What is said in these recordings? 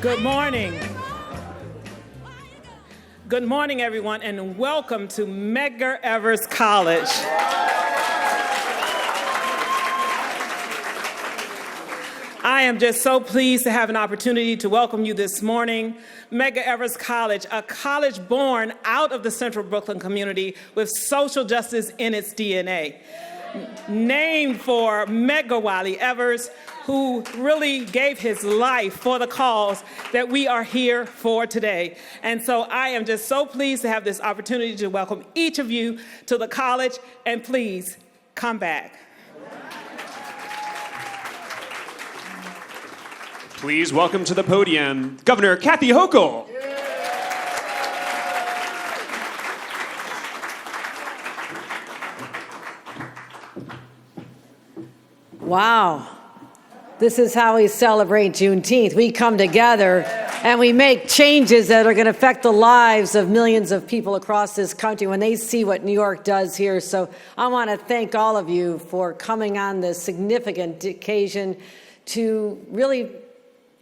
Good morning. Good morning, everyone, and welcome to Medgar Evers College. I am just so pleased to have an opportunity to welcome you this morning. Medgar Evers College, a college born out of the Central Brooklyn community with social justice in its DNA. Named for Medgar Wally Evers, who really gave his life for the cause that we are here for today. And so I am just so pleased to have this opportunity to welcome each of you to the college, and please come back. Please welcome to the podium Governor Kathy Hochul. Wow. This is how we celebrate Juneteenth. We come together and we make changes that are going to affect the lives of millions of people across this country when they see what New York does here. So I want to thank all of you for coming on this significant occasion to really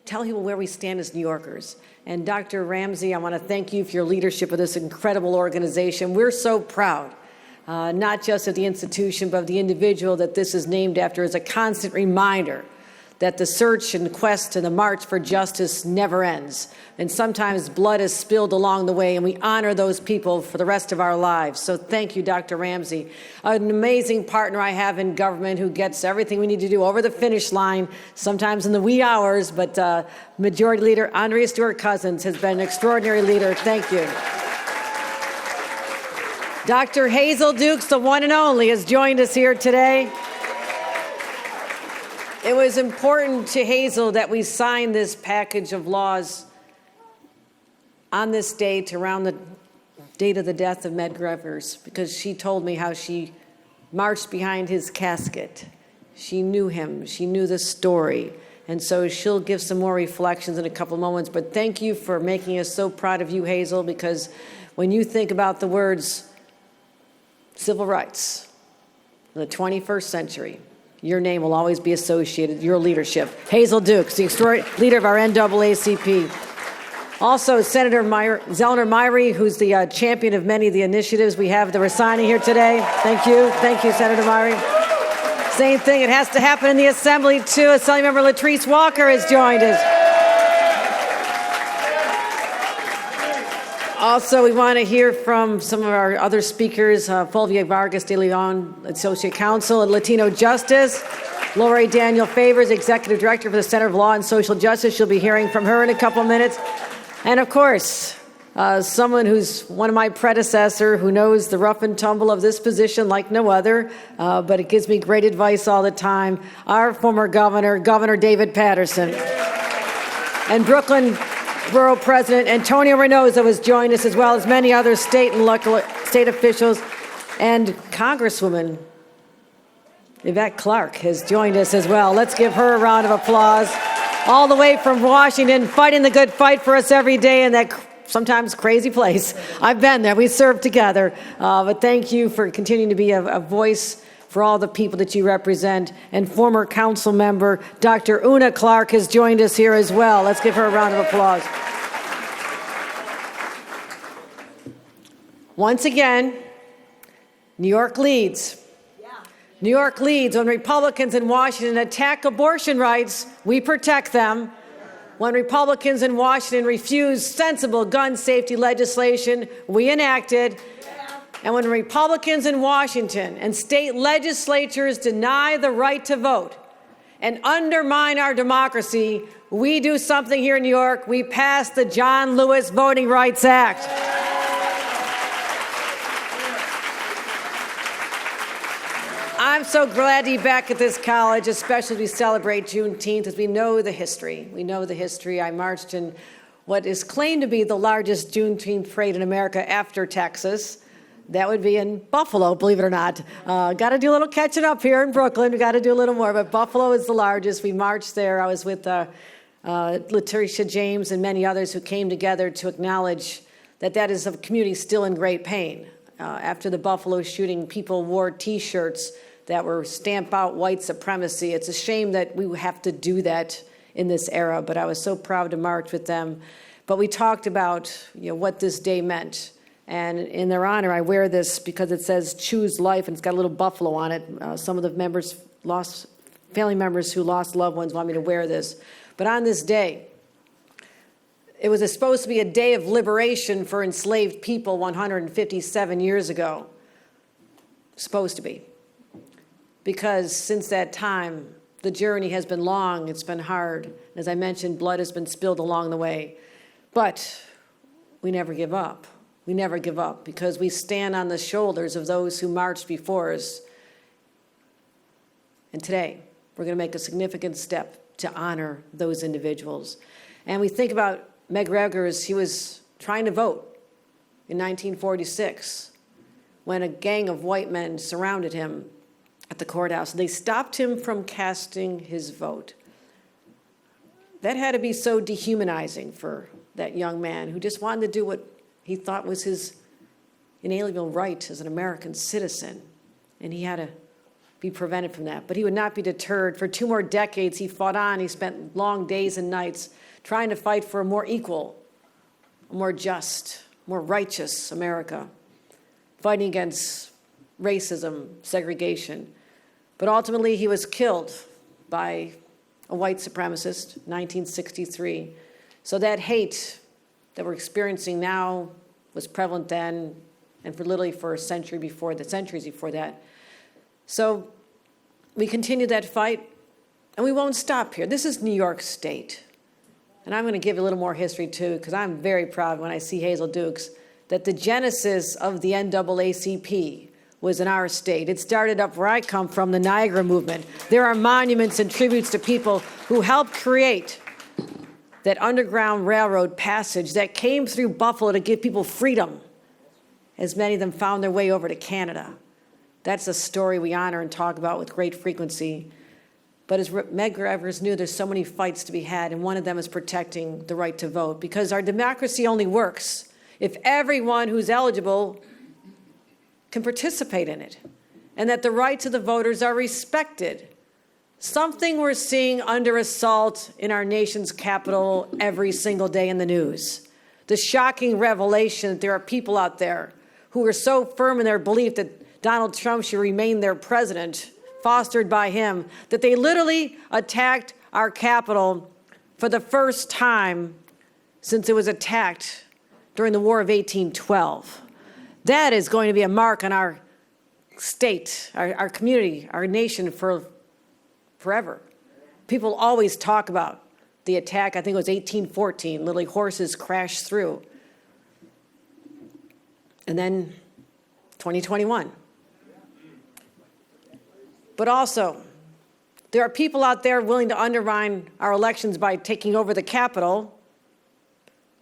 tell people where we stand as New Yorkers. And Dr. Ramsey, I want to thank you for your leadership of this incredible organization. We're so proud, not just of the institution, but of the individual that this is named after, as a constant reminder that the search and quest and the march for justice never ends. And sometimes blood is spilled along the way, and we honor those people for the rest of our lives. So thank you, Dr. Ramsey, an amazing partner I have in government who gets everything we need to do over the finish line, sometimes in the wee hours, but Majority Leader Andrea Stewart Cousins has been an extraordinary leader. Thank you. Dr. Hazel Dukes, the one and only, has joined us here today. It was important to Hazel that we sign this package of laws on this date, around the date of the death of Medgar Evers, because she told me how she marched behind his casket. She knew him. She knew the story. And so she'll give some more reflections in a couple moments. But thank you for making us so proud of you, Hazel, because when you think about the words civil rights in the 21st century, your name will always be associated with your leadership. Hazel Dukes, the extraordinary leader of our NAACP. Also, Senator Zellner Myrie, who's the champion of many of the initiatives we have that we're signing here today. Thank you, Senator Myrie. Same thing, it has to happen in the Assembly, too. Assemblymember Latrice Walker has joined us. Also, we want to hear from some of our other speakers, Fulvia Vargas de Leon, Associate Counsel at Latino Justice, Lori Daniel Favors, Executive Director for the Center of Law and Social Justice. You'll be hearing from her in a couple minutes. And of course, someone who's one of my predecessor, who knows the rough and tumble of this position like no other, but it gives me great advice all the time, our former governor, Governor David Patterson. And Brooklyn Borough President Antonio Reynoso has joined us, as well as many other state and local state officials. And Congresswoman Yvette Clarke has joined us as well. Let's give her a round of applause. All the way from Washington, fighting the good fight for us every day in that sometimes crazy place. I've been there. We served together. But thank you for continuing to be a voice for all the people that you represent. And former council member Dr. Una Clark has joined us here as well. Let's give her a round of applause. Once again, New York leads. New York leads. When Republicans in Washington attack abortion rights, we protect them. When Republicans in Washington refuse sensible gun safety legislation, we enact it. And when Republicans in Washington and state legislatures deny the right to vote and undermine our democracy, we do something here in New York. We pass the John Lewis Voting Rights Act. I'm so glad to be back at this college, especially as we celebrate Juneteenth, as we know the history. We know the history. I marched in what is claimed to be the largest Juneteenth parade in America after Texas. That would be in Buffalo, believe it or not. Got to do a little catching up here in Brooklyn. We got to do a little more, but Buffalo is the largest. We marched there. I was with Letitia James and many others who came together to acknowledge that is a community still in great pain. After the Buffalo shooting, people wore T-shirts that were stamp out white supremacy. It's a shame that we have to do that in this era, but I was so proud to march with them. But we talked about what this day meant. And in their honor, I wear this because it says choose life, and it's got a little buffalo on it. Some of the family members who lost loved ones want me to wear this. But on this day, it was supposed to be a day of liberation for enslaved people 157 years ago. Supposed to be. Because since that time, the journey has been long, it's been hard. As I mentioned, blood has been spilled along the way. But we never give up. We never give up because we stand on the shoulders of those who marched before us. And today, we're going to make a significant step to honor those individuals. And we think about Medgar Evers. He was trying to vote in 1946 when a gang of white men surrounded him at the courthouse. They stopped him from casting his vote. That had to be so dehumanizing for that young man who just wanted to do what he thought was his inalienable right as an American citizen. And he had to be prevented from that. But he would not be deterred. For 2 more decades, he fought on. He spent long days and nights trying to fight for a more equal, a more just, more righteous America, fighting against racism, segregation. But ultimately, he was killed by a white supremacist, 1963. So that hate that we're experiencing now was prevalent then and for centuries before that. So we continue that fight, and we won't stop here. This is New York State. And I'm going to give you a little more history, too, because I'm very proud when I see Hazel Dukes, that the genesis of the NAACP was in our state. It started up where I come from, the Niagara movement. There are monuments and tributes to people who helped create that Underground Railroad passage that came through Buffalo to give people freedom, as many of them found their way over to Canada. That's a story we honor and talk about with great frequency. But as Medgar Evers knew, there's so many fights to be had, and one of them is protecting the right to vote, because our democracy only works if everyone who's eligible can participate in it, and that the rights of the voters are respected. Something we're seeing under assault in our nation's capital every single day in the news. The shocking revelation that there are people out there who are so firm in their belief that Donald Trump should remain their president, fostered by him, that they literally attacked our Capitol for the first time since it was attacked during the War of 1812. That is going to be a mark on our state, our community, our nation for forever. People always talk about the attack. I think it was 1814. Literally horses crashed through. And then 2021. But also, there are people out there willing to undermine our elections by taking over the Capitol.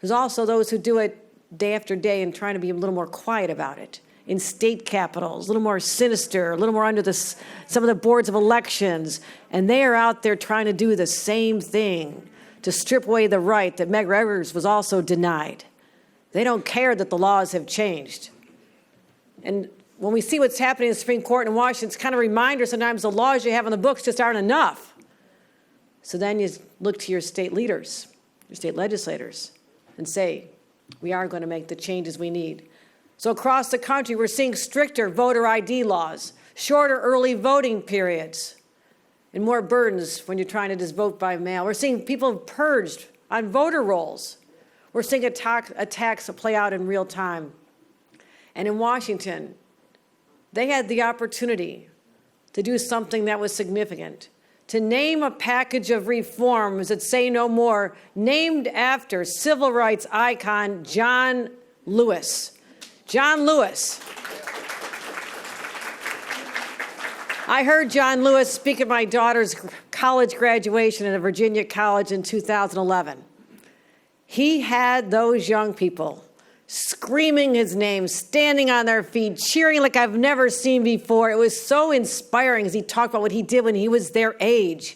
There's also those who do it day after day and trying to be a little more quiet about it. In state capitals, a little more sinister, a little more under some of the boards of elections. And they are out there trying to do the same thing, to strip away the right that Medgar Evers was also denied. They don't care that the laws have changed. And when we see what's happening in the Supreme Court in Washington, it's kind of a reminder sometimes the laws you have on the books just aren't enough. So then you look to your state leaders, your state legislators, and say, we are going to make the changes we need. So across the country, we're seeing stricter voter ID laws, shorter early voting periods, and more burdens when you're trying to just vote by mail. We're seeing people purged on voter rolls. We're seeing attacks play out in real time. And in Washington, they had the opportunity to do something that was significant, to name a package of reforms that say no more, named after civil rights icon John Lewis. John Lewis. I heard John Lewis speak at my daughter's college graduation at a Virginia college in 2011. He had those young people screaming his name, standing on their feet, cheering like I've never seen before. It was so inspiring as he talked about what he did when he was their age.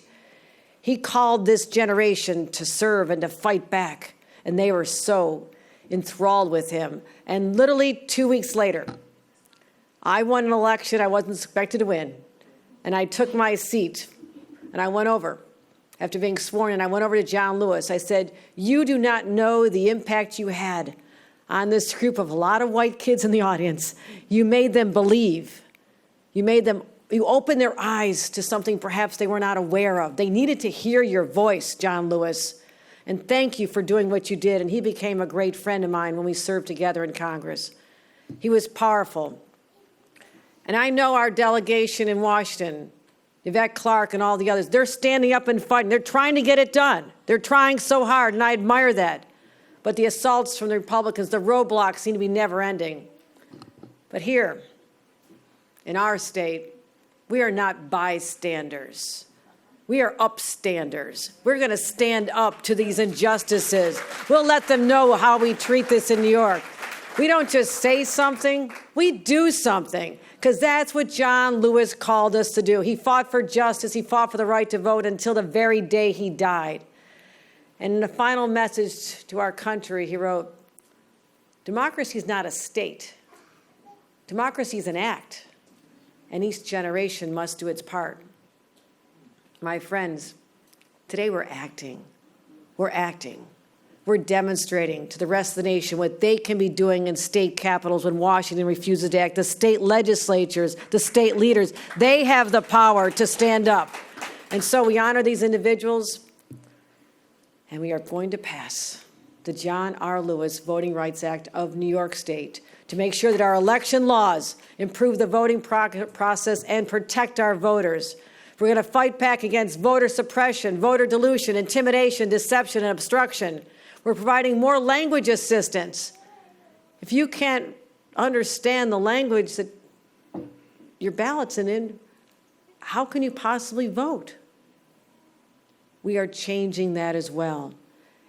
He called this generation to serve and to fight back, and they were so enthralled with him. And literally 2 weeks later, I won an election I wasn't expected to win, and I took my seat, and I went over, after being sworn in, I went over to John Lewis. I said, you do not know the impact you had on this group of a lot of white kids in the audience. You made them believe. You opened their eyes to something perhaps they were not aware of. They needed to hear your voice, John Lewis. And thank you for doing what you did. And he became a great friend of mine when we served together in Congress. He was powerful. And I know our delegation in Washington, Yvette Clarke and all the others, they're standing up and fighting. They're trying to get it done. They're trying so hard, and I admire that. But the assaults from the Republicans, the roadblocks seem to be never ending. But here, in our state, we are not bystanders. We are upstanders. We're going to stand up to these injustices. We'll let them know how we treat this in New York. We don't just say something, we do something, because that's what John Lewis called us to do. He fought for justice, he fought for the right to vote until the very day he died. And in a final message to our country, he wrote, democracy is not a state. Democracy is an act, and each generation must do its part. My friends, today we're acting. We're acting. We're demonstrating to the rest of the nation what they can be doing in state capitals when Washington refuses to act. The state legislatures, the state leaders, they have the power to stand up. And so we honor these individuals, and we are going to pass the John R. Lewis Voting Rights Act of New York State to make sure that our election laws improve the voting process and protect our voters. We're going to fight back against voter suppression, voter dilution, intimidation, deception, and obstruction. We're providing more language assistance. If you can't understand the language that your ballot's in, how can you possibly vote? We are changing that as well.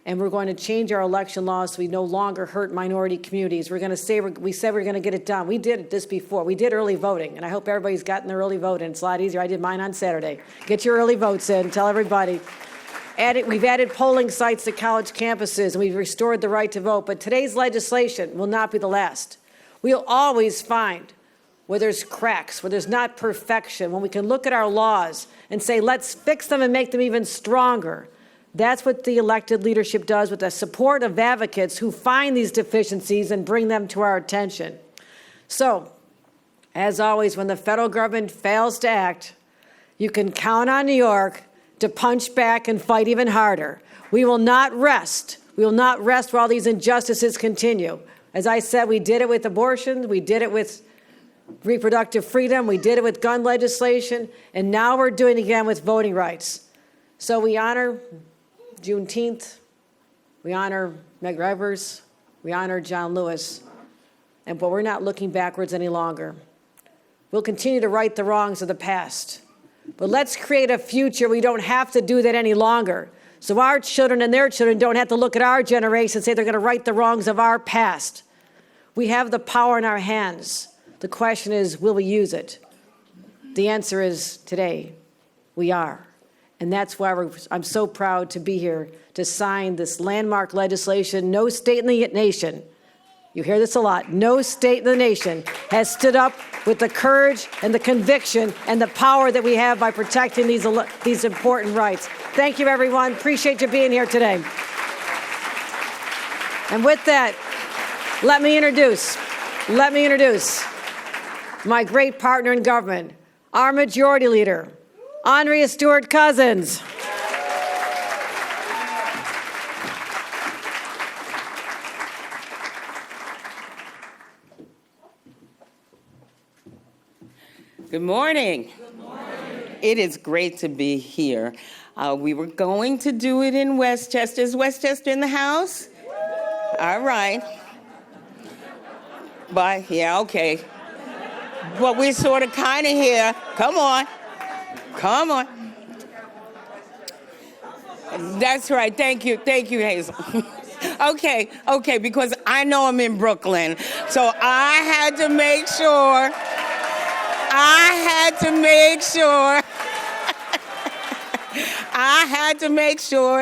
And we're going to change our election laws so we no longer hurt minority communities. We're going to say, we said we're going to get it done. We did this before. We did early voting, and I hope everybody's gotten their early vote in. It's a lot easier. I did mine on Saturday. Get your early votes in. Tell everybody. We've added polling sites to college campuses, and we've restored the right to vote. But today's legislation will not be the last. We'll always find where there's cracks, where there's not perfection, when we can look at our laws and say, let's fix them and make them even stronger. That's what the elected leadership does with the support of advocates who find these deficiencies and bring them to our attention. So, as always, when the federal government fails to act, you can count on New York to punch back and fight even harder. We will not rest. We will not rest while these injustices continue. As I said, we did it with abortion, we did it with reproductive freedom, we did it with gun legislation, and now we're doing it again with voting rights. So we honor Juneteenth, we honor Medgar Evers, we honor John Lewis, but we're not looking backwards any longer. We'll continue to right the wrongs of the past. But let's create a future we don't have to do that any longer. So our children and their children don't have to look at our generation and say they're going to right the wrongs of our past. We have the power in our hands. The question is, will we use it? The answer is today, we are. And that's why I'm so proud to be here to sign this landmark legislation. No state in the nation, you hear this a lot, no state in the nation has stood up with the courage and the conviction and the power that we have by protecting these important rights. Thank you, everyone. Appreciate you being here today. And with that, let me introduce my great partner in government, our Majority Leader, Andrea Stewart Cousins. Good morning. Good morning. It is great to be here. We were going to do it in Westchester. Is Westchester in the house? All right. But, yeah, okay. But we're sort of kind of here. Come on. Come on. That's right. Thank you, Hazel. Okay, because I know I'm in Brooklyn. So I had to make sure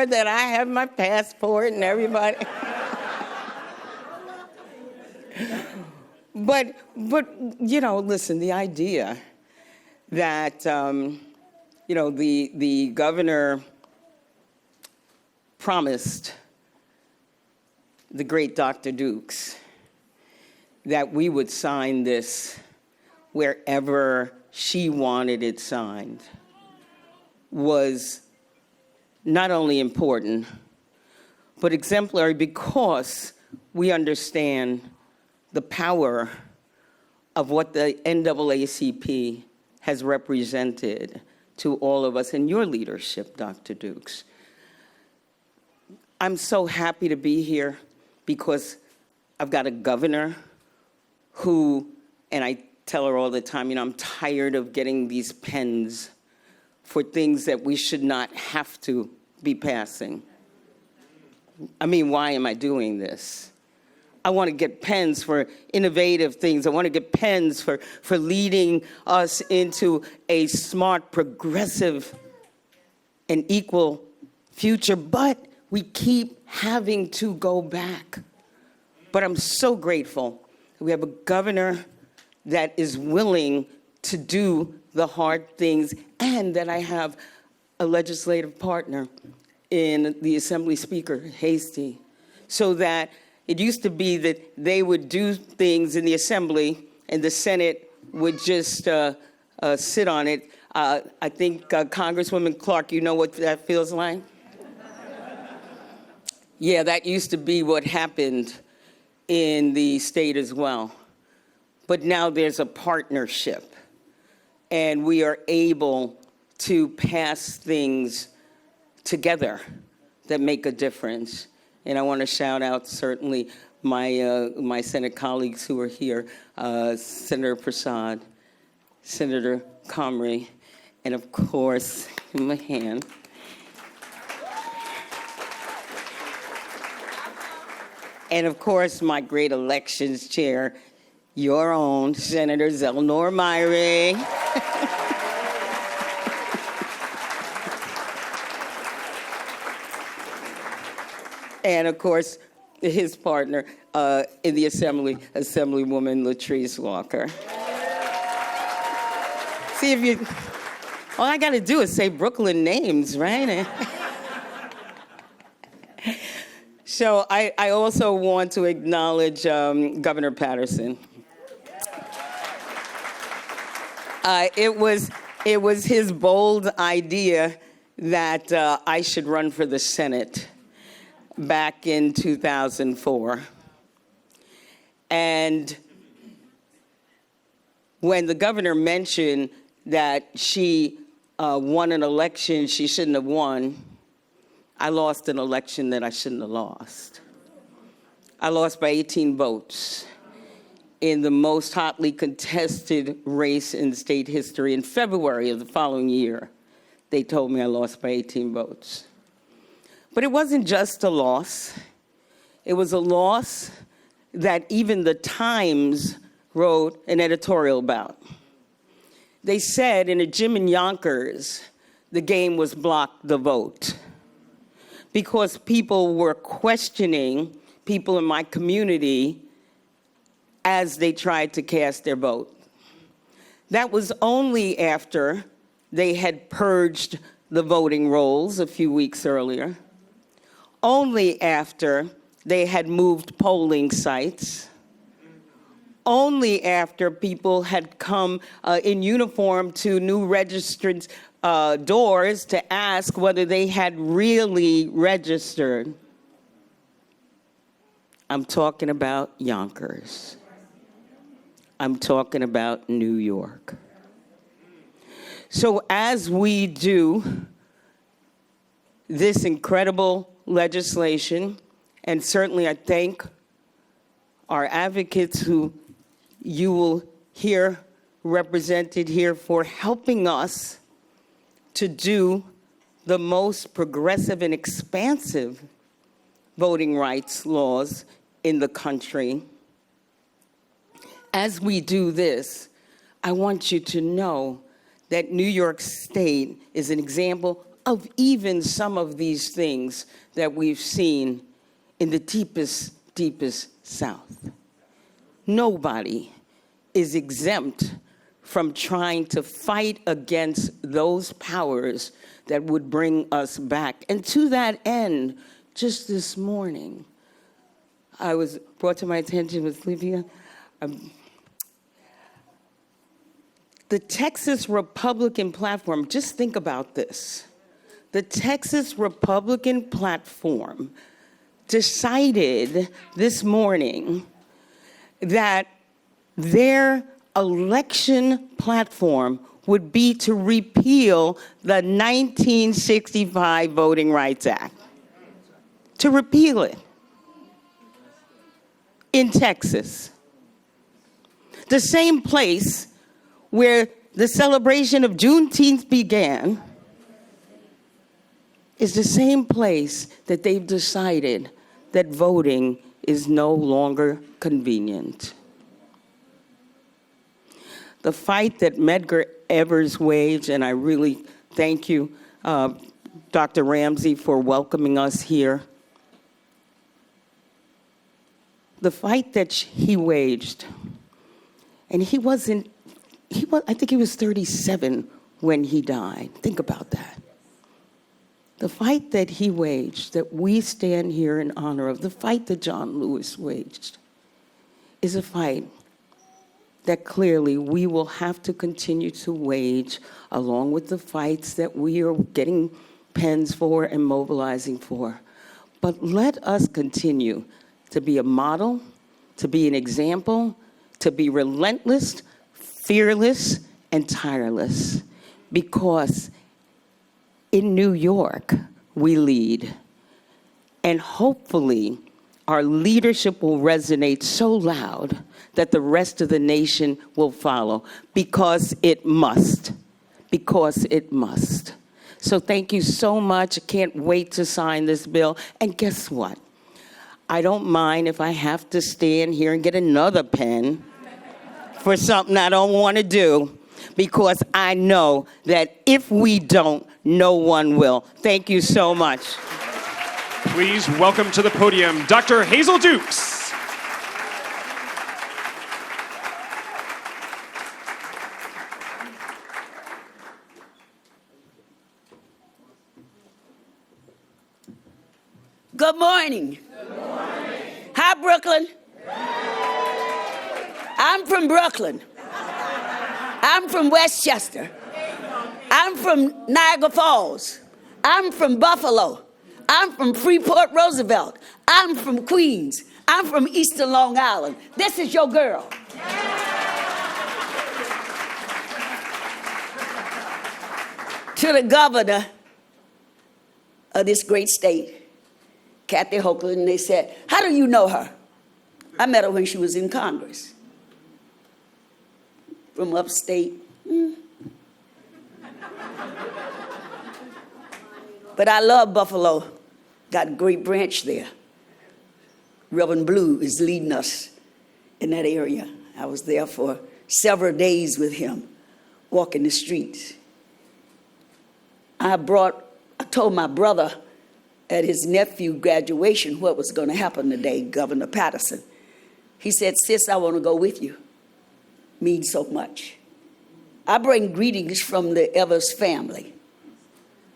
that I have my passport and everybody. But listen, the idea that, the governor promised the great Dr. Dukes that we would sign this wherever she wanted it signed was not only important, but exemplary because we understand the power of what the NAACP has represented to all of us in your leadership, Dr. Dukes. I'm so happy to be here because I've got a governor who, and I tell her all the time, I'm tired of getting these pens for things that we should not have to be passing. I mean, why am I doing this? I want to get pens for innovative things. I want to get pens for leading us into a smart, progressive, and equal future. But we keep having to go back. But I'm so grateful that we have a governor that is willing to do the hard things, and that I have a legislative partner in the Assembly Speaker, Hasty, so that it used to be that they would do things in the Assembly and the Senate would just sit on it. I think Congresswoman Clark, you know what that feels like? Yeah, that used to be what happened in the state as well. But now there's a partnership, and we are able to pass things together that make a difference. And I want to shout out certainly my Senate colleagues who are here, Senator Prasad, Senator Comrie, and of course, my hand. And of course, my great elections chair, your own Senator Zelnor Myrie. And of course, his partner in the Assembly, Assemblywoman Latrice Walker. See if you, all I gotta do is say Brooklyn names, right? So I also want to acknowledge Governor Patterson. It was his bold idea that I should run for the Senate back in 2004. And when the governor mentioned that she won an election she shouldn't have won, I lost an election that I shouldn't have lost. I lost by 18 votes in the most hotly contested race in state history. In February of the following year, they told me I lost by 18 votes. But it wasn't just a loss. It was a loss that even the Times wrote an editorial about. They said in a gym in Yonkers, the game was block the vote, because people were questioning people in my community as they tried to cast their vote. That was only after they had purged the voting rolls a few weeks earlier, only after they had moved polling sites, only after people had come in uniform to new registrants' doors to ask whether they had really registered. I'm talking about Yonkers. I'm talking about New York. So as we do this incredible legislation, and certainly I thank our advocates who you will hear represented here for helping us to do the most progressive and expansive voting rights laws in the country. As we do this, I want you to know that New York State is an example of even some of these things that we've seen in the deepest, deepest South. Nobody is exempt from trying to fight against those powers that would bring us back. And to that end, just this morning, I was brought to my attention with Livia. The Texas Republican platform, just think about this. The Texas Republican platform decided this morning that their election platform would be to repeal the 1965 Voting Rights Act. To repeal it in Texas. The same place where the celebration of Juneteenth began is the same place that they've decided that voting is no longer convenient. The fight that Medgar Evers waged, and I really thank you, Dr. Ramsey, for welcoming us here. The fight that he waged, and I think he was 37 when he died. Think about that. The fight that he waged, that we stand here in honor of, the fight that John Lewis waged, is a fight that clearly we will have to continue to wage, along with the fights that we are getting pens for and mobilizing for. But let us continue to be a model, to be an example, to be relentless, fearless, and tireless. Because in New York, we lead. And hopefully, our leadership will resonate so loud that the rest of the nation will follow, because it must. Because it must. So thank you so much. I can't wait to sign this bill. And guess what? I don't mind if I have to stand here and get another pen for something I don't want to do, because I know that if we don't, no one will. Thank you so much. Please welcome to the podium Dr. Hazel Dukes. Good morning. Good morning. Hi, Brooklyn. I'm from Brooklyn. I'm from Westchester. I'm from Niagara Falls. I'm from Buffalo. I'm from Freeport Roosevelt. I'm from Queens. I'm from Eastern Long Island. This is your girl. To the governor of this great state, Kathy Hochul, and they said, how do you know her? I met her when she was in Congress. From upstate. But I love Buffalo. Got a great branch there. Reverend Blue is leading us in that area. I was there for several days with him, walking the streets. I told my brother at his nephew graduation what was going to happen today, Governor Patterson. He said, sis, I want to go with you. Means so much. I bring greetings from the Evers family.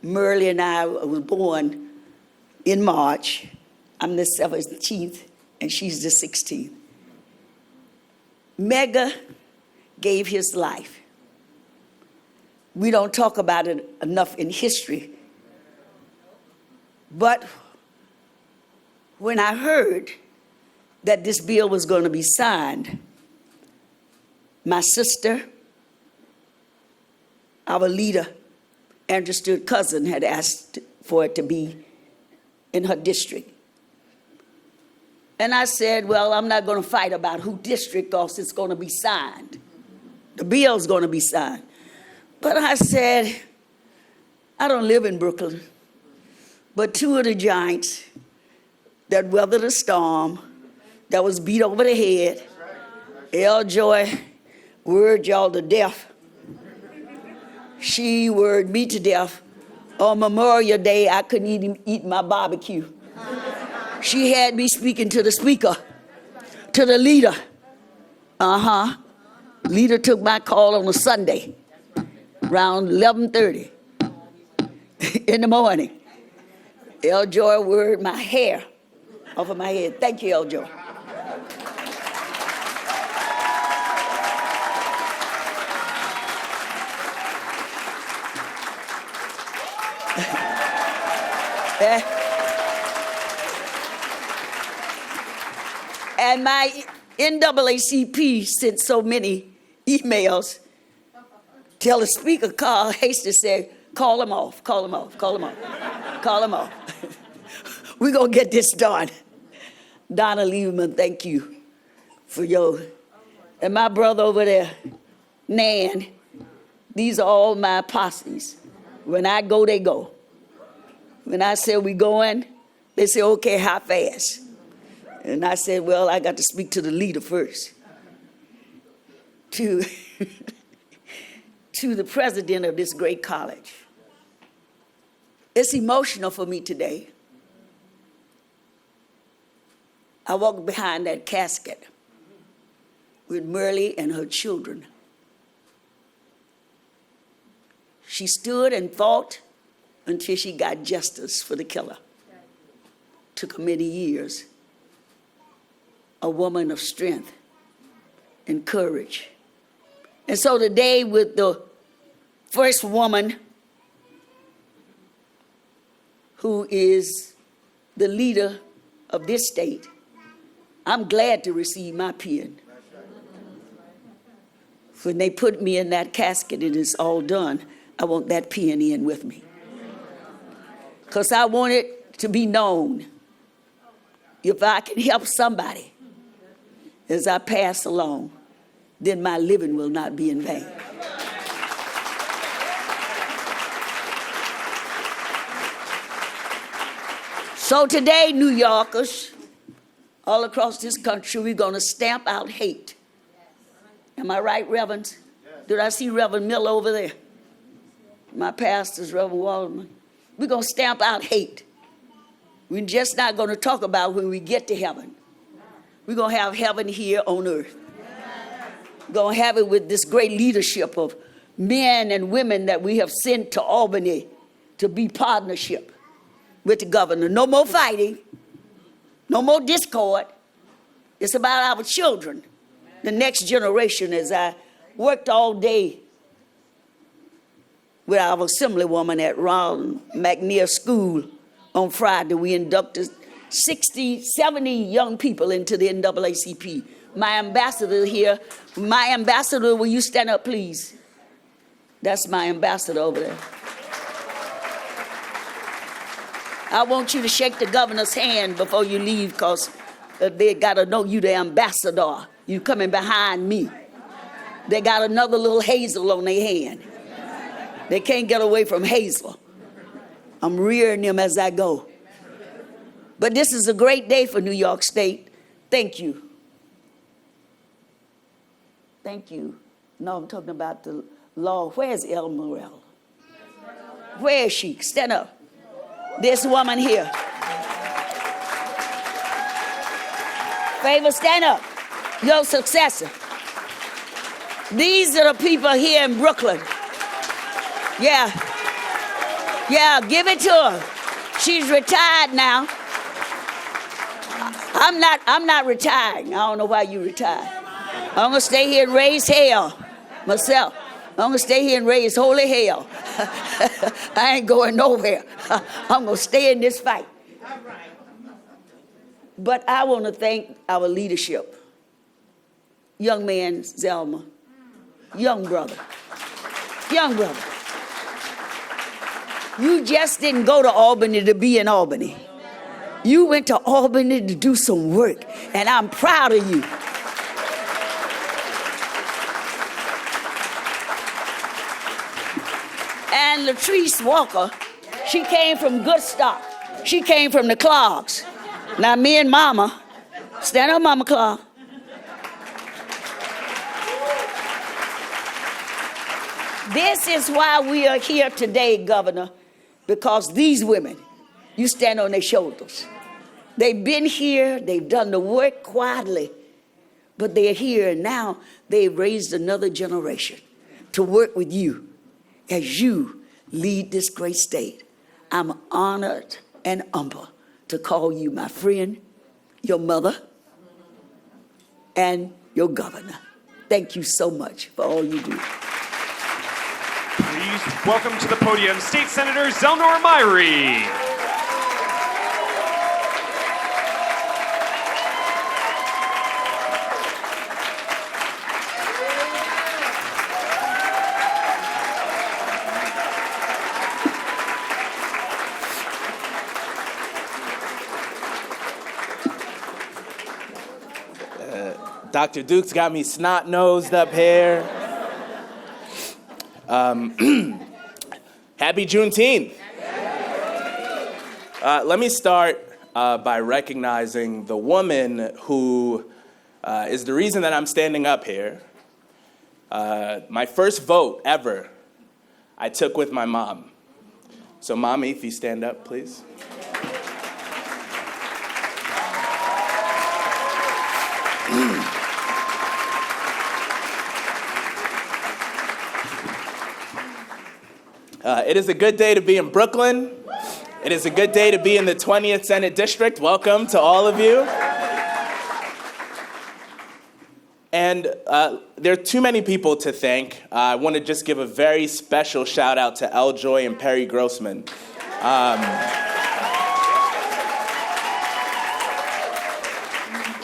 Merle and I was born in March. I'm the 17th, and she's the 16th. Medgar gave his life. We don't talk about it enough in history. But when I heard that this bill was going to be signed, my sister, our leader, Andrea Stewart cousin, had asked for it to be in her district. And I said, well, I'm not going to fight about who district, because it's going to be signed. The bill's going to be signed. But I said, I don't live in Brooklyn, but two of the giants that weathered a storm, that was beat over the head, L. Joy worried y'all to death. She worried me to death. On Memorial Day, I couldn't even eat my barbecue. She had me speaking to the speaker, to the leader. Leader took my call on a Sunday, around 11:30 in the morning. El Joy word my hair off of my head. Thank you, El Joy. And my NAACP sent so many emails. Tell the speaker, Carl Hasty, said, call him off, call him off, call him off, call him off. We're going to get this done. Donna Lieberman, thank you for your, and my brother over there, Nan, these are all my posses. When I go, they go. When I say we going, they say, okay, how fast? And I said, well, I got to speak to the leader first. To the president of this great college. It's emotional for me today. I walked behind that casket with Merle and her children. She stood and fought until she got justice for the killer. Took her many years. A woman of strength and courage. And so today, with the first woman who is the leader of this state, I'm glad to receive my pen. When they put me in that casket and it's all done, I want that pen in with me. Because I want it to be known. If I can help somebody as I pass along, then my living will not be in vain. So today, New Yorkers, all across this country, we're going to stamp out hate. Am I right, Reverend? Did I see Reverend Miller over there? My pastor's Reverend Waldman. We're going to stamp out hate. We're just not going to talk about when we get to heaven. We're going to have heaven here on earth. We're going to have it with this great leadership of men and women that we have sent to Albany to be partnership with the governor. No more fighting. No more discord. It's about our children, the next generation. As I worked all day with our assemblywoman at Ron McNair School on Friday, we inducted 60, 70 young people into the NAACP. My ambassador here, my ambassador, will you stand up, please? That's my ambassador over there. I want you to shake the governor's hand before you leave, because they got to know you the ambassador. You coming behind me. They got another little Hazel on their hand. They can't get away from Hazel. I'm rearing them as I go. But this is a great day for New York State. Thank you. Thank you. No, I'm talking about the law. Where's Esmeralda? Where is she? Stand up. This woman here. Favor, stand up. Your successor. These are the people here in Brooklyn. Yeah. Yeah, give it to her. She's retired now. I'm not retiring. I don't know why you retired. I'm gonna stay here and raise hell myself. I'm gonna stay here and raise holy hell. I ain't going nowhere. I'm gonna stay in this fight. But I want to thank our leadership. Young man, Zelma. Young brother. Young brother. You just didn't go to Albany to be in Albany. You went to Albany to do some work, and I'm proud of you. And Latrice Walker, she came from good stock. She came from the Clarks. Now me and Mama, stand up, Mama Clark. This is why we are here today, Governor, because these women, you stand on their shoulders. They've been here, they've done the work quietly, but they're here, and now they've raised another generation to work with you as you lead this great state. I'm honored and humble to call you my friend, your mother, and your governor. Thank you so much for all you do. Please welcome to the podium State Senator Zelnor Myrie. Dr. Dukes got me snot-nosed up here. Happy Juneteenth. Let me start by recognizing the woman who is the reason that I'm standing up here. My first vote ever, I took with my mom. So, Mommy, if you stand up, please. It is a good day to be in Brooklyn. It is a good day to be in the 20th Senate District. Welcome to all of you. And there are too many people to thank. I want to just give a very special shout out to Eljoy and Perry Grossman.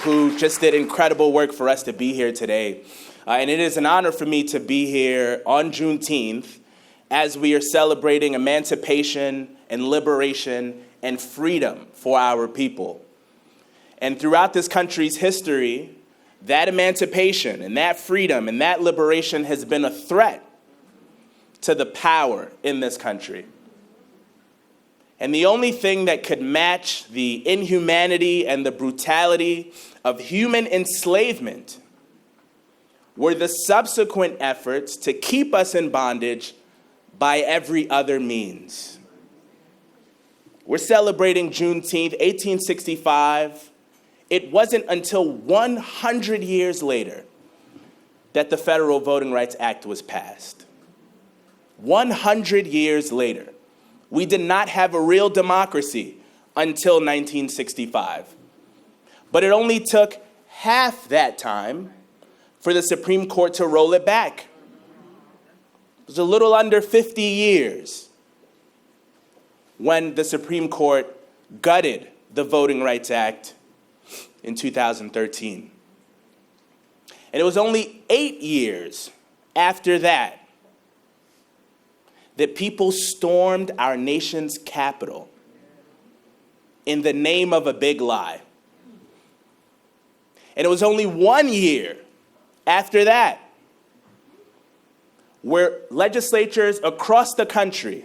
Who just did incredible work for us to be here today. And it is an honor for me to be here on Juneteenth as we are celebrating emancipation and liberation and freedom for our people. And throughout this country's history, that emancipation and that freedom and that liberation has been a threat to the power in this country. And the only thing that could match the inhumanity and the brutality of human enslavement were the subsequent efforts to keep us in bondage by every other means. We're celebrating Juneteenth, 1865. It wasn't until 100 years later that the Federal Voting Rights Act was passed. 100 years later. We did not have a real democracy until 1965. But it only took half that time for the Supreme Court to roll it back. It was a little under 50 years when the Supreme Court gutted the Voting Rights Act in 2013. And it was only 8 years after that that people stormed our nation's capital in the name of a big lie. And it was only 1 year after that where legislatures across the country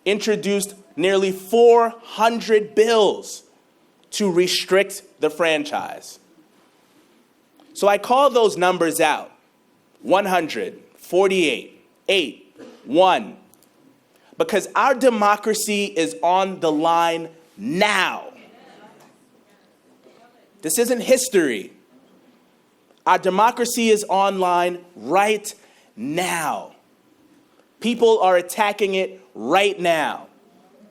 introduced nearly 400 bills to restrict the franchise. So I call those numbers out: 100, 48, 8, 1, because our democracy is on the line now. This isn't history. Our democracy is online right now. People are attacking it right now.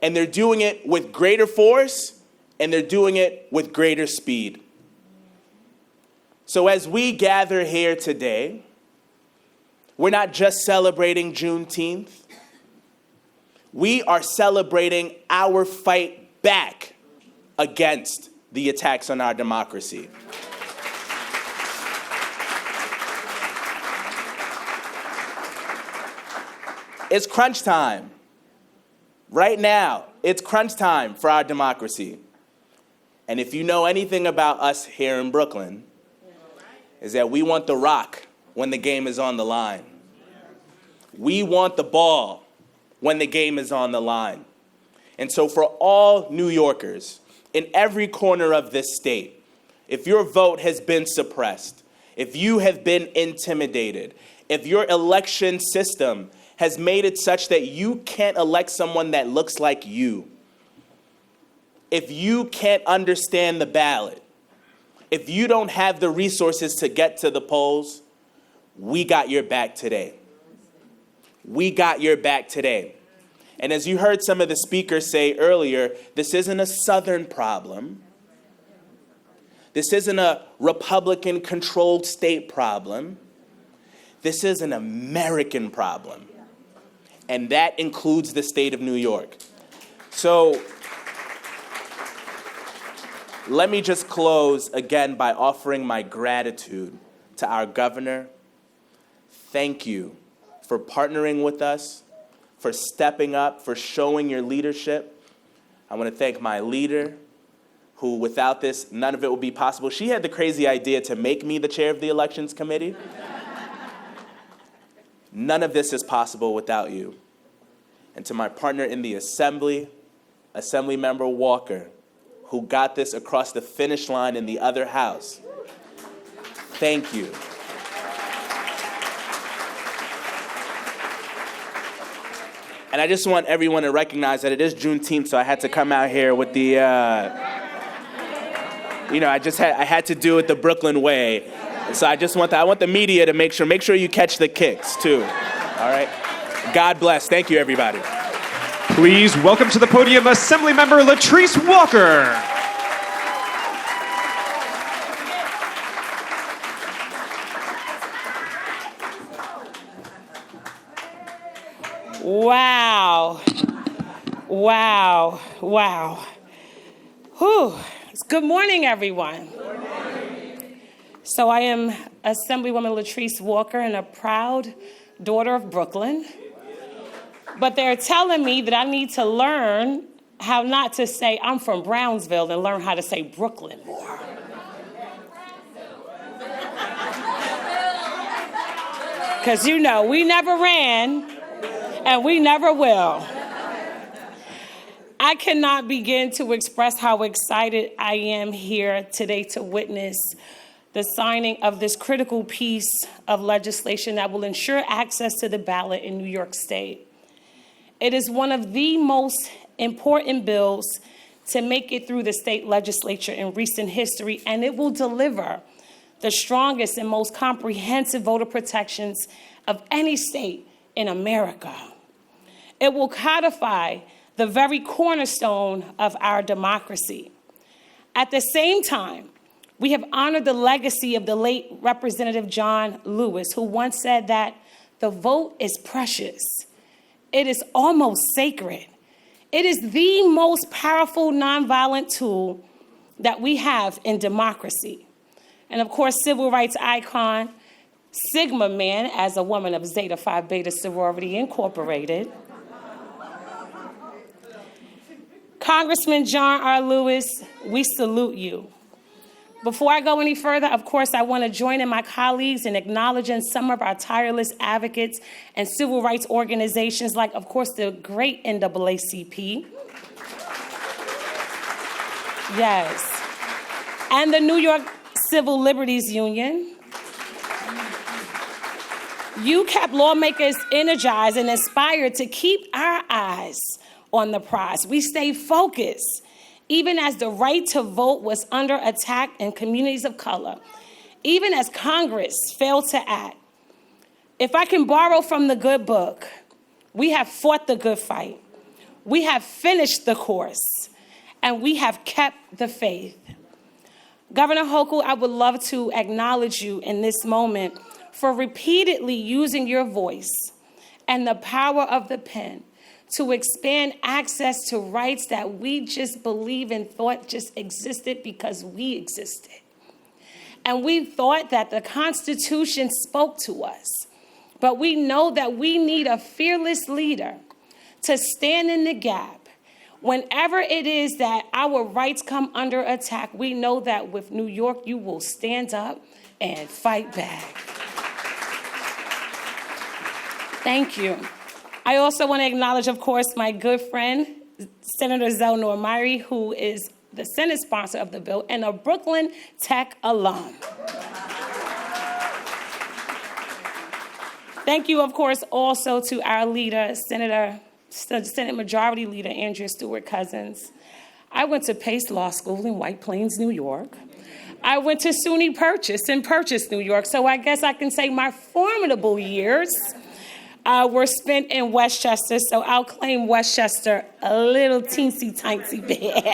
And they're doing it with greater force, and they're doing it with greater speed. So as we gather here today, we're not just celebrating Juneteenth. We are celebrating our fight back against the attacks on our democracy. It's crunch time. Right now, it's crunch time for our democracy. And if you know anything about us here in Brooklyn, is that we want the rock when the game is on the line. We want the ball when the game is on the line. And so for all New Yorkers, in every corner of this state, if your vote has been suppressed, if you have been intimidated, if your election system has made it such that you can't elect someone that looks like you, if you can't understand the ballot, if you don't have the resources to get to the polls, we got your back today. We got your back today. And as you heard some of the speakers say earlier, this isn't a Southern problem. This isn't a Republican-controlled state problem. This is an American problem. And that includes the state of New York. So let me just close again by offering my gratitude to our governor. Thank you for partnering with us, for stepping up, for showing your leadership. I want to thank my leader, who without this, none of it would be possible. She had the crazy idea to make me the chair of the elections committee. None of this is possible without you. And to my partner in the assembly, Assemblymember Walker, who got this across the finish line in the other house. Thank you. And I just want everyone to recognize that it is Juneteenth, so I had to come out here with the, I had to do it the Brooklyn way. So I want the media to make sure you catch the kicks too. All right? God bless. Thank you, everybody. Please welcome to the podium Assemblymember Latrice Walker. Wow. Wow. Wow. Whew. Good morning, everyone. Good morning. So I am Assemblywoman Latrice Walker and a proud daughter of Brooklyn. But they're telling me that I need to learn how not to say I'm from Brownsville and learn how to say Brooklyn more. Because, we never ran and we never will. I cannot begin to express how excited I am here today to witness the signing of this critical piece of legislation that will ensure access to the ballot in New York State. It is one of the most important bills to make it through the state legislature in recent history, and it will deliver the strongest and most comprehensive voter protections of any state in America. It will codify the very cornerstone of our democracy. At the same time, we have honored the legacy of the late Representative John Lewis, who once said that the vote is precious. It is almost sacred. It is the most powerful nonviolent tool that we have in democracy. And of course, civil rights icon, Sigma man, as a woman of Zeta Phi Beta Sorority Incorporated, Congressman John R. Lewis, we salute you. Before I go any further, of course, I want to join in my colleagues in acknowledging some of our tireless advocates and civil rights organizations like, of course, the great NAACP. Yes. And the New York Civil Liberties Union. You kept lawmakers energized and inspired to keep our eyes on the prize. We stayed focused, even as the right to vote was under attack in communities of color, even as Congress failed to act. If I can borrow from the good book, we have fought the good fight. We have finished the course, and we have kept the faith. Governor Hochul, I would love to acknowledge you in this moment for repeatedly using your voice and the power of the pen to expand access to rights that we just believe and thought just existed because we existed. And we thought that the Constitution spoke to us, but we know that we need a fearless leader to stand in the gap. Whenever it is that our rights come under attack, we know that with New York, you will stand up and fight back. Thank you. I also want to acknowledge, of course, my good friend, Senator Zelnor Myrie, who is the Senate sponsor of the bill and a Brooklyn Tech alum. Thank you, of course, also to our leader, Senate Majority Leader Andrea Stewart Cousins. I went to Pace Law School in White Plains, New York. I went to SUNY Purchase in Purchase, New York, so I guess I can say my formidable years were spent in Westchester, so I'll claim Westchester a little teensy-tiny bit.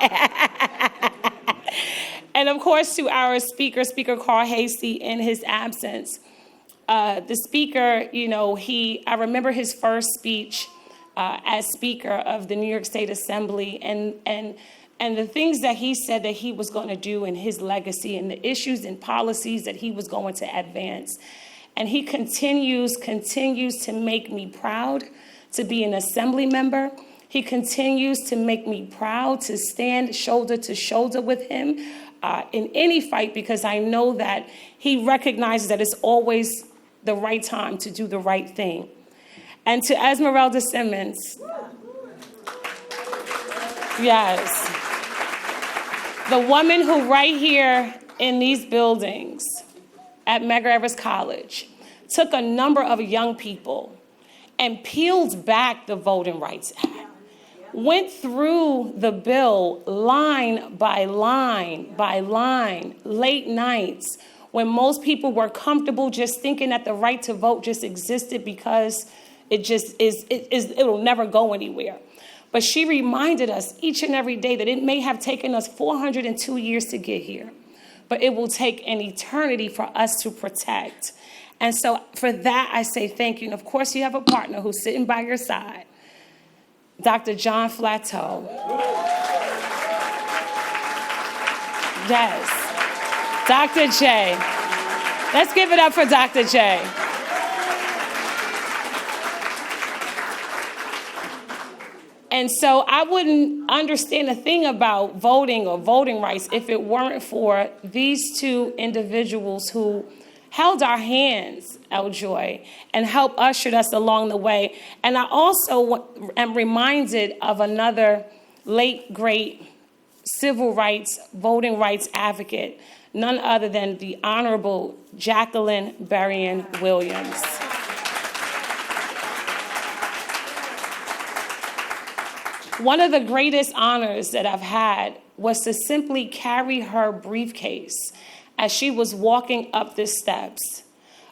And of course, to our speaker, Speaker Carl Hasty, in his absence. The speaker, I remember his first speech as Speaker of the New York State Assembly, and the things that he said that he was going to do in his legacy and the issues and policies that he was going to advance. And he continues to make me proud to be an Assembly member. He continues to make me proud to stand shoulder to shoulder with him in any fight, because I know that he recognizes that it's always the right time to do the right thing. And to Esmeralda Simmons, yes, the woman who right here in these buildings at Medgar Evers College took a number of young people and peeled back the Voting Rights Act, went through the bill line by line by line, late nights, when most people were comfortable just thinking that the right to vote just existed because it'll never go anywhere. But she reminded us each and every day that it may have taken us 402 years to get here, but it will take an eternity for us to protect. And so for that, I say thank you. And of course, you have a partner who's sitting by your side, Dr. John Flatteau. Yes, Dr. J. Let's give it up for Dr. J. And so I wouldn't understand a thing about voting or voting rights if it weren't for these two individuals who held our hands, Joy, and helped usher us along the way. And I also am reminded of another late, great civil rights, voting rights advocate, none other than the Honorable Jacqueline Berrien Williams. One of the greatest honors that I've had was to simply carry her briefcase as she was walking up the steps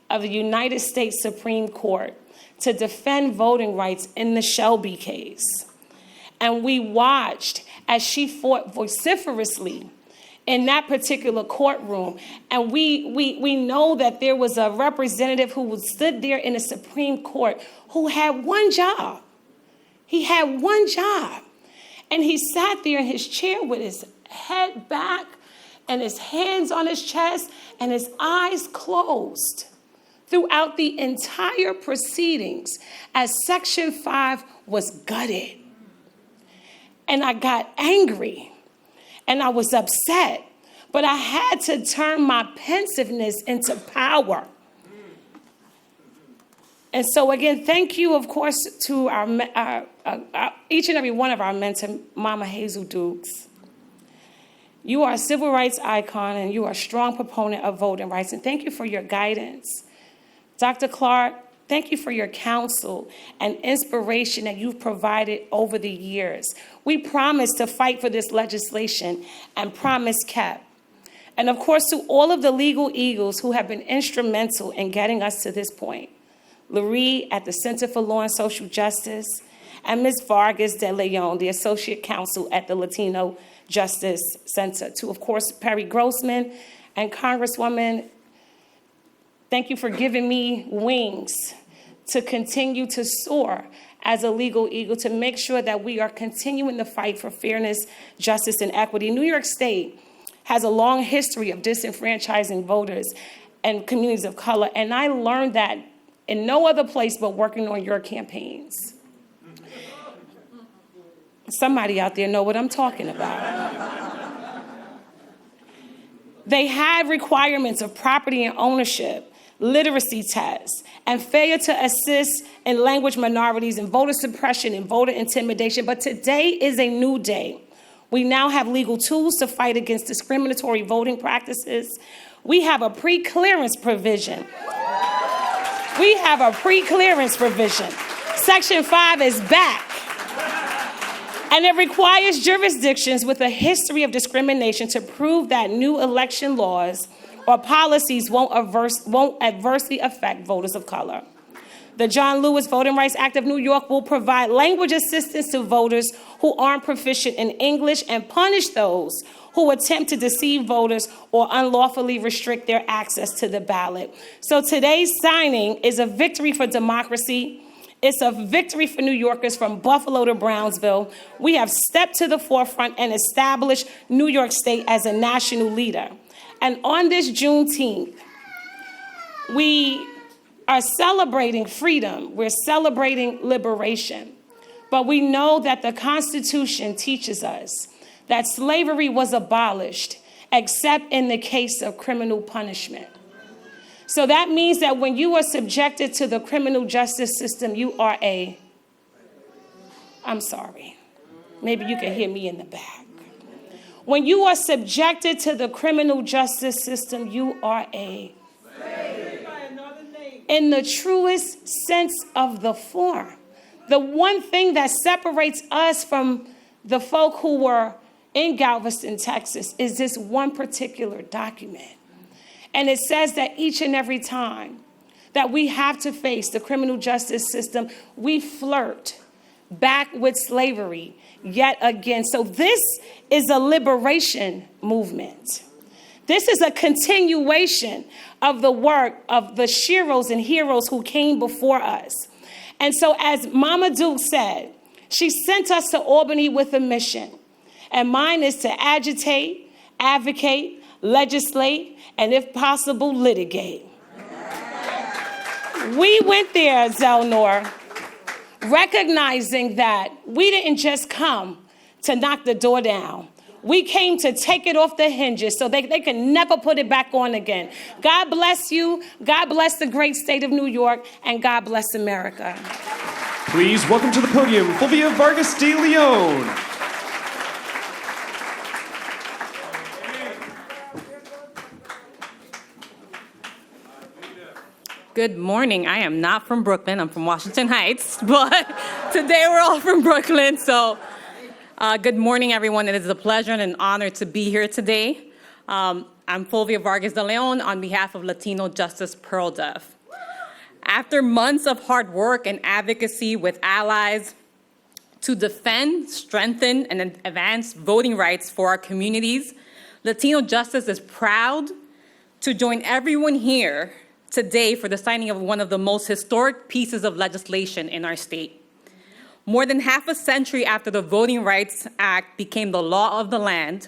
of the United States Supreme Court to defend voting rights in the Shelby case. And we watched as she fought vociferously in that particular courtroom. And we know that there was a representative who stood there in the Supreme Court who had one job. He had one job, and he sat there in his chair with his head back and his hands on his chest and his eyes closed throughout the entire proceedings as Section 5 was gutted. And I got angry and I was upset, but I had to turn my pensiveness into power. And so again, thank you, of course, to our each and every one of our mentor, Mama Hazel Dukes. You are a civil rights icon, and you are a strong proponent of voting rights. And thank you for your guidance. Dr. Clark, thank you for your counsel and inspiration that you've provided over the years. We promise to fight for this legislation, and promise kept. And of course, to all of the legal eagles who have been instrumental in getting us to this point. Lurie at the Center for Law and Social Justice, and Ms. Vargas de Leon, the Associate Counsel at the Latino Justice Center. To, of course, Perry Grossman and Congresswoman, thank you for giving me wings to continue to soar as a legal eagle, to make sure that we are continuing the fight for fairness, justice, and equity. New York State has a long history of disenfranchising voters and communities of color, and I learned that in no other place but working on your campaigns. Somebody out there know what I'm talking about. They had requirements of property and ownership, literacy tests, and failure to assist in language minorities and voter suppression and voter intimidation. But today is a new day. We now have legal tools to fight against discriminatory voting practices. We have a pre-clearance provision. Section 5 is back. And it requires jurisdictions with a history of discrimination to prove that new election laws or policies won't adversely affect voters of color. The John Lewis Voting Rights Act of New York will provide language assistance to voters who aren't proficient in English and punish those who attempt to deceive voters or unlawfully restrict their access to the ballot. So today's signing is a victory for democracy. It's a victory for New Yorkers from Buffalo to Brownsville. We have stepped to the forefront and established New York State as a national leader. And on this Juneteenth, we are celebrating freedom. We're celebrating liberation. But we know that the Constitution teaches us that slavery was abolished except in the case of criminal punishment. So that means that when you are subjected to the criminal justice system, you are I'm sorry, maybe you can hear me in the back. When you are subjected to the criminal justice system, you are in the truest sense of the form. The one thing that separates us from the folk who were in Galveston, Texas, is this one particular document. And it says that each and every time that we have to face the criminal justice system, we flirt back with slavery yet again. So this is a liberation movement. This is a continuation of the work of the sheroes and heroes who came before us. And so as Mama Duke said, she sent us to Albany with a mission. And mine is to agitate, advocate, legislate, and if possible, litigate. We went there, Zelnor, recognizing that we didn't just come to knock the door down. We came to take it off the hinges so they can never put it back on again. God bless you. God bless the great state of New York, and God bless America. Please welcome to the podium, Fulvia Vargas de Leon. Good morning. I am not from Brooklyn. I'm from Washington Heights, but today we're all from Brooklyn. So good morning, everyone. It is a pleasure and an honor to be here today. I'm Fulvia Vargas de Leon on behalf of Latino Justice Pearl Deaf. After months of hard work and advocacy with allies to defend, strengthen, and advance voting rights for our communities, Latino Justice is proud to join everyone here today for the signing of one of the most historic pieces of legislation in our state. More than half a century after the Voting Rights Act became the law of the land,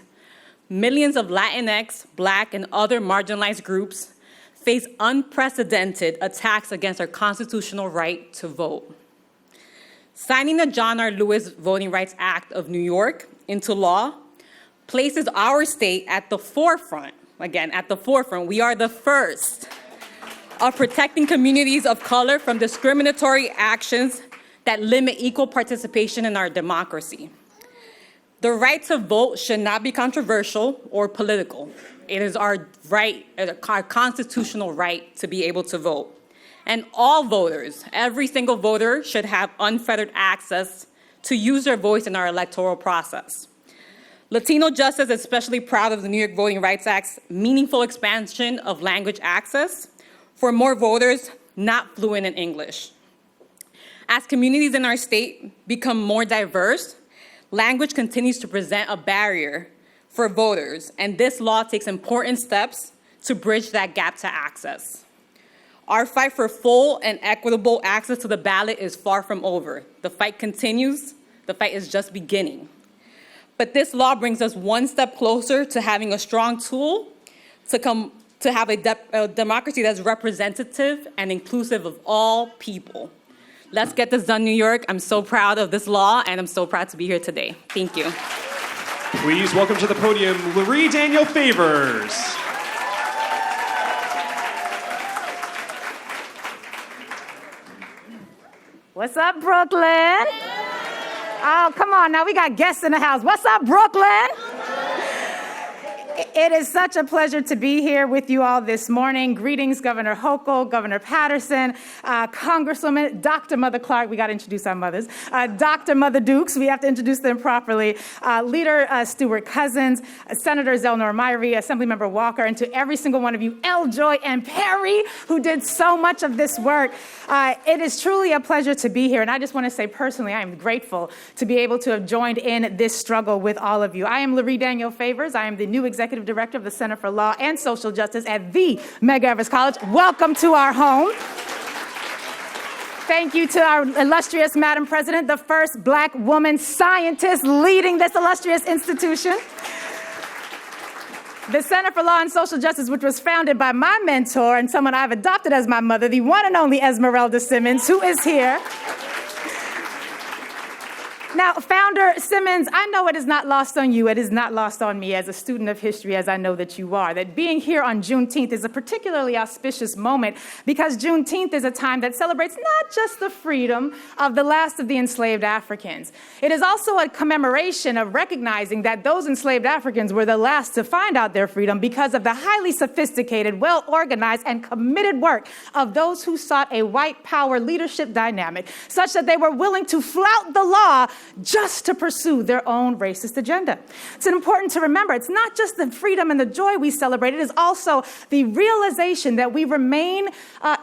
millions of Latinx, Black, and other marginalized groups face unprecedented attacks against our constitutional right to vote. Signing the John R. Lewis Voting Rights Act of New York into law places our state at the forefront. Again, at the forefront. We are the first of protecting communities of color from discriminatory actions that limit equal participation in our democracy. The right to vote should not be controversial or political. It is our right, our constitutional right to be able to vote. And all voters, every single voter, should have unfettered access to use their voice in our electoral process. Latino Justice is especially proud of the New York Voting Rights Act's meaningful expansion of language access for more voters not fluent in English. As communities in our state become more diverse, language continues to present a barrier for voters, and this law takes important steps to bridge that gap to access. Our fight for full and equitable access to the ballot is far from over. The fight continues. The fight is just beginning. But this law brings us one step closer to having a strong tool to have a democracy that's representative and inclusive of all people. Let's get this done, New York. I'm so proud of this law, and I'm so proud to be here today. Thank you. Please welcome to the podium, Loree Daniel Favors. What's up, Brooklyn? Oh, come on now, we got guests in the house. What's up, Brooklyn? It is such a pleasure to be here with you all this morning. Greetings, Governor Hochul, Governor Patterson, Congresswoman, Dr. Mother Clark. We got to introduce our mothers. Dr. Mother Dukes. We have to introduce them properly. Leader Stewart Cousins, Senator Zelnor Myrie, Assemblymember Walker, and to every single one of you, L. Joy and Perry, who did so much of this work. It is truly a pleasure to be here. And I just want to say personally, I am grateful to be able to have joined in this struggle with all of you. I am Loree Daniel Favors. I am the new Executive Director of the Center for Law and Social Justice at the Medgar Evers College. Welcome to our home. Thank you to our illustrious Madam President, the first Black woman scientist leading this illustrious institution. The Center for Law and Social Justice, which was founded by my mentor and someone I've adopted as my mother, the one and only Esmeralda Simmons, who is here. Now, Founder Simmons, I know it is not lost on you, it is not lost on me as a student of history, as I know that you are, that being here on Juneteenth is a particularly auspicious moment because Juneteenth is a time that celebrates not just the freedom of the last of the enslaved Africans. It is also a commemoration of recognizing that those enslaved Africans were the last to find out their freedom because of the highly sophisticated, well-organized, and committed work of those who sought a white power leadership dynamic such that they were willing to flout the law just to pursue their own racist agenda. It's important to remember, it's not just the freedom and the joy we celebrate, it is also the realization that we remain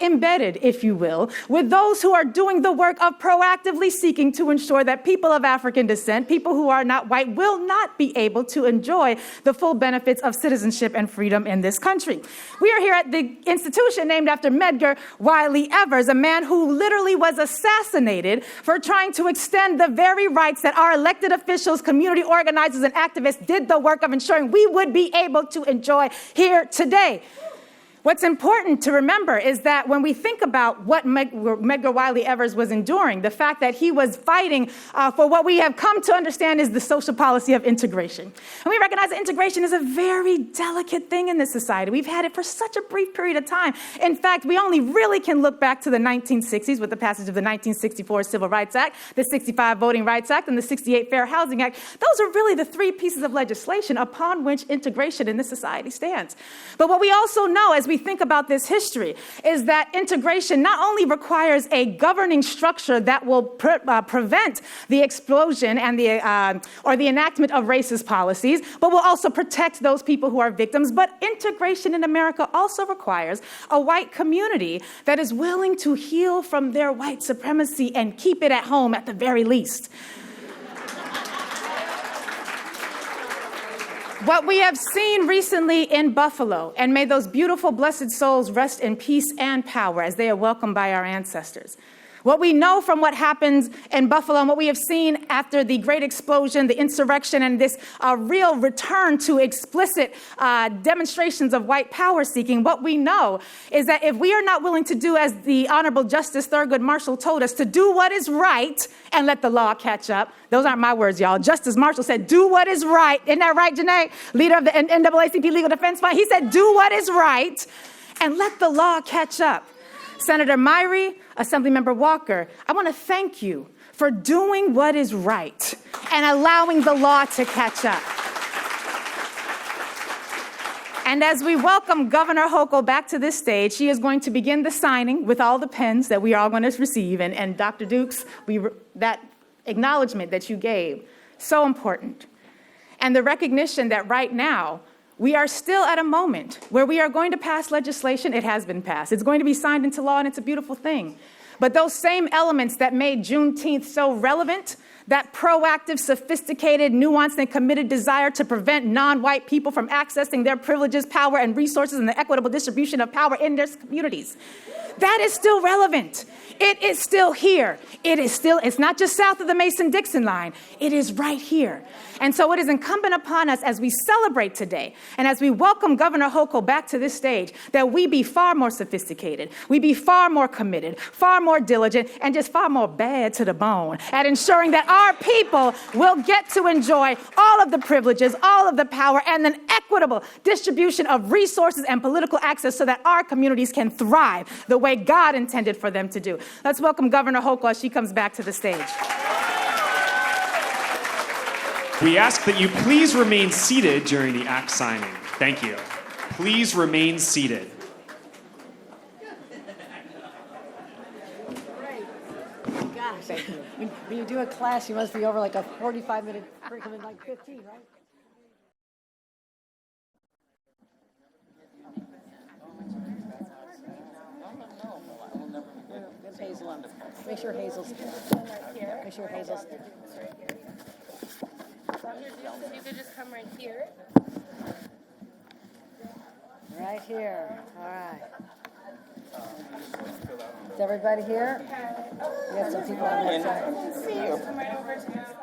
embedded, if you will, with those who are doing the work of proactively seeking to ensure that people of African descent, people who are not white, will not be able to enjoy the full benefits of citizenship and freedom in this country. We are here at the institution named after Medgar Evers, a man who literally was assassinated for trying to extend the very rights that our elected officials, community organizers, and activists did the work of ensuring we would be able to enjoy here today. What's important to remember is that when we think about what Medgar Evers was enduring, the fact that he was fighting for what we have come to understand is the social policy of integration. And we recognize that integration is a very delicate thing in this society. We've had it for such a brief period of time. In fact, we only really can look back to the 1960s with the passage of the 1964 Civil Rights Act, the 65 Voting Rights Act, and the 68 Fair Housing Act. Those are really the three pieces of legislation upon which integration in this society stands. But what we also know as we think about this history is that integration not only requires a governing structure that will prevent the explosion and or the enactment of racist policies, but will also protect those people who are victims. But integration in America also requires a white community that is willing to heal from their white supremacy and keep it at home at the very least. What we have seen recently in Buffalo, and may those beautiful blessed souls rest in peace and power as they are welcomed by our ancestors. What we know from what happens in Buffalo and what we have seen after the great explosion, the insurrection, and this real return to explicit demonstrations of white power seeking, what we know is that if we are not willing to do as the Honorable Justice Thurgood Marshall told us, to do what is right and let the law catch up. Those aren't my words, y'all. Justice Marshall said, do what is right. Isn't that right, Janae? Leader of the NAACP Legal Defense Fund. He said, do what is right and let the law catch up. Senator Myrie, Assemblymember Walker, I want to thank you for doing what is right and allowing the law to catch up. And as we welcome Governor Hochul back to this stage, she is going to begin the signing with all the pens that we are all going to receive. And Dr. Dukes, that acknowledgement that you gave, so important. And the recognition that right now, we are still at a moment where we are going to pass legislation. It has been passed. It's going to be signed into law, and it's a beautiful thing. But those same elements that made Juneteenth so relevant, that proactive, sophisticated, nuanced, and committed desire to prevent non-white people from accessing their privileges, power, and resources, and the equitable distribution of power in their communities, that is still relevant. It is still here. It's not just south of the Mason-Dixon line. It is right here. And so it is incumbent upon us as we celebrate today and as we welcome Governor Hochul back to this stage that we be far more sophisticated, we be far more committed, far more diligent, and just far more bad to the bone at ensuring that our people will get to enjoy all of the privileges, all of the power, and an equitable distribution of resources and political access so that our communities can thrive the way God intended for them to do. Let's welcome Governor Hochul as she comes back to the stage. We ask that you please remain seated during the act signing. Thank you. Please remain seated. Gosh, when you do a class, you must be over like a 45-minute curriculum in like 15, right? Hazel on. Make sure Hazel's here. Make sure Hazel's here. You could just come right here. Right here. All right. Is everybody here? We have some people on that side. Come right over to